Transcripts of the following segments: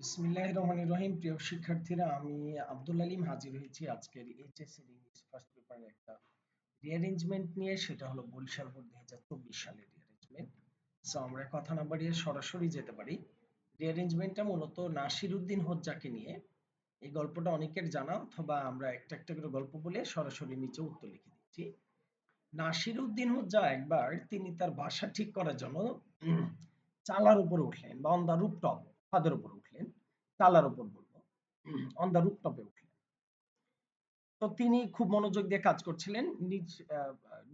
বিসমিল্লাহির রহমানির রহিম। প্রিয় শিক্ষার্থীরা, আমি আব্দুল আলিম হাজির হয়েছি আজকের এইচএসসি ইংলিশ ফার্স্ট পেপারের একটা রিঅ্যারেঞ্জমেন্ট নিয়ে। সেটা হলো বরিশাল বোর্ড 2024 সালের রিঅ্যারেঞ্জমেন্ট। সো আমরা কথা না বাড়িয়ে সরাসরি যেতে পারি। রিঅ্যারেঞ্জমেন্টটা মূলত নাসির উদ্দিন হোজ্জাকে নিয়ে। এই গল্পটা অনেকের জানা, অথবা আমরা একটা একটা করে গল্প বলে সরাসরি নিচে উত্তর লিখে দিচ্ছি। নাসির উদ্দিন হোজ্জা একবার তিনি তার বাসা ঠিক করার জন্য চালার উপরে উঠলেন, বা অন দ্য রুফটপ, ছাদের উপরে উঠলেন। চালার উপর বলবো, অন দ্য রুফটপে উঠলেন। তো তিনি খুব মনোযোগ দিয়ে কাজ করছিলেন।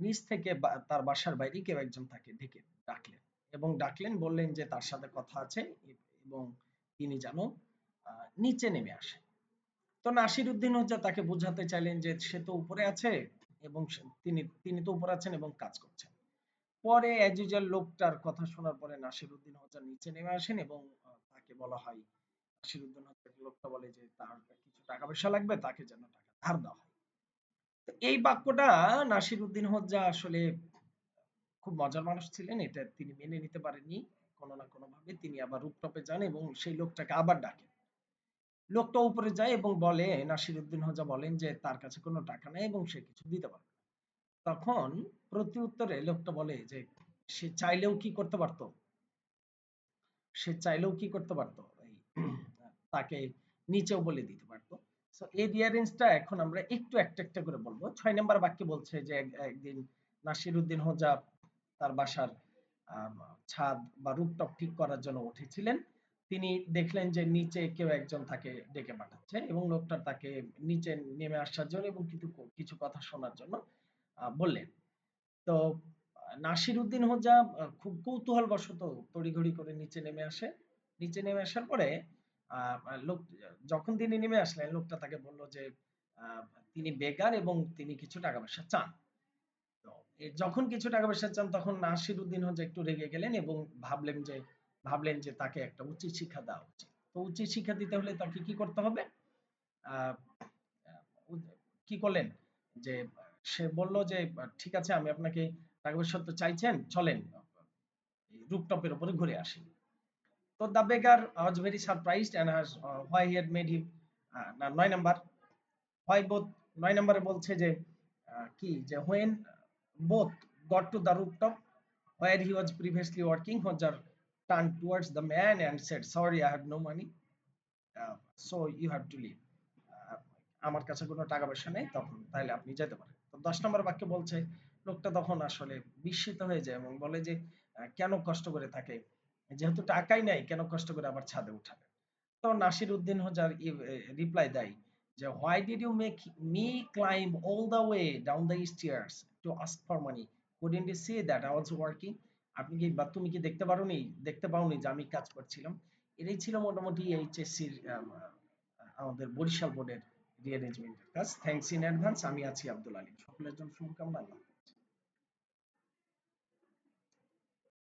নিচ থেকে তার বাসার বাইরে কেউ একজন তাকে ডেকে ডাকলেন, এবং ডাকলেন, বললেন যে তার সাথে কথা আছে এবং তিনি যেন নিচে নেমে আসে। তো নাসির উদ্দিন হোজ্জা তাকে বোঝাতে চাইলেন যে সে তো উপরে আছে, এবং তিনি তিনি তো উপরে আছেন এবং কাজ করছেন। পরে অ্যাজ ইউজুয়াল লোকটার কথা শোনার পরে নাসির উদ্দিন হোজ্জা নিচে নেমে আসেন, এবং তাকে বলা হয়, নাসির উদ্দিন হোজ্জা লোকটা বলে যে তার কিছু টাকা পয়সা লাগবে, তাকে যেন টাকা ধার দেওয়া হয়। তো এই বাক্যটা নাসির উদ্দিন হোজ্জা আসলে খুব মজার মানুষ ছিলেন, এটা তিনি মেনে নিতে পারেননি। কোনো না কোনো ভাবে তিনি আবার রুপটপে যান এবং সেই লোকটাকে আবার ডাকেন। লোকটা উপরে যায় এবং বলে, নাসির উদ্দিন হোজ্জা বলেন যে তার কাছে কোনো টাকা নেই এবং সে কিছু দিতে পারবে না। তখন প্রতি উত্তরে লোকটা বলে যে সে চাইলেও কি করতে পারতো, সে চাইলেও কি করতে পারতো, তাকে নিচেও বলে দিতে পারতো। সো এই রিয়ারেঞ্জটা এখন আমরা একটু একটা একটা করে বলবো। 6 নম্বর বাক্যে বলছে যে একদিন নাসির উদ্দিন হোজ্জা তার বাসার ছাদ বা রুফটপ ঠিক করার জন্য উঠেছিলেন। তিনি দেখলেন যে নিচে কেউ একজন তাকে ডেকে পাঠাচ্ছে, এবং লোকটা তাকে নিচে নেমে আসার জন্য এবং কিছু কিছু কথা শোনার জন্য বললেন। তো নাসির উদ্দিন হোজ্জা খুব কৌতূহল বশত তড়িঘড়ি করে নিচে নেমে আসে। নিচে নেমে আসার পরে আহ, লোক যখন তিনি নেমে আসলেন, লোকটা তাকে বলল যে আহ, তিনি বেকার এবং তিনি কিছু টাকা পয়সা চান। তো যখন কিছু টাকা পয়সা চান, তখন নাসির উদ্দিন হোজ্জা একটু রেগে গেলেন এবং ভাবলেন যে তাকে একটা উচিত শিক্ষা দেওয়া উচিত। তো উচিত শিক্ষা দিতে হলে তাকে কি করতে হবে? আহ, কি করলেন যে সে বলল যে ঠিক আছে, আমি আপনাকে টাকা পয়সা তো চাইছেন, চলেন রুফটপের উপরে ঘুরে আসি। তো the beggar was very surprised and why he had made him. 9 number, why both, 9 নম্বরে বলছে যে কি যে when both got to the rooftop where he was previously working, Hojar turned towards the man and said, sorry, I have no money, so you have to leave. আমার কাছে কোনো টাকা পয়সা নেই, তখন তাইলে আপনি যেতে পারেন। তো 10 নম্বর বাক্যে বলছে, লোকটা তখন আসলে বিস্মিত হয়ে যায় এবং বলে যে কেন কষ্ট করে থাকে, যেহেতু টাকাই নাই, কেন কষ্ট করে আবার ছাদে উঠাবে। তো নাসির উদ্দিন হোজার রিপ্লাই দেয় যে why did you make me climb all the way down the stairs to ask for money, couldn't you see that I was working? আপনি কি, বা তুমি কি দেখতে পাওনি যে আমি কাজ করছিলাম? এটাই ছিল মোটামুটি এইচএসসির আমাদের বরিশাল বোর্ডের রিঅ্যারেঞ্জমেন্টের কাজ। Thanks in advance. আমি আছি আব্দুল আলিম। সকলের জন্য শুভকামনা।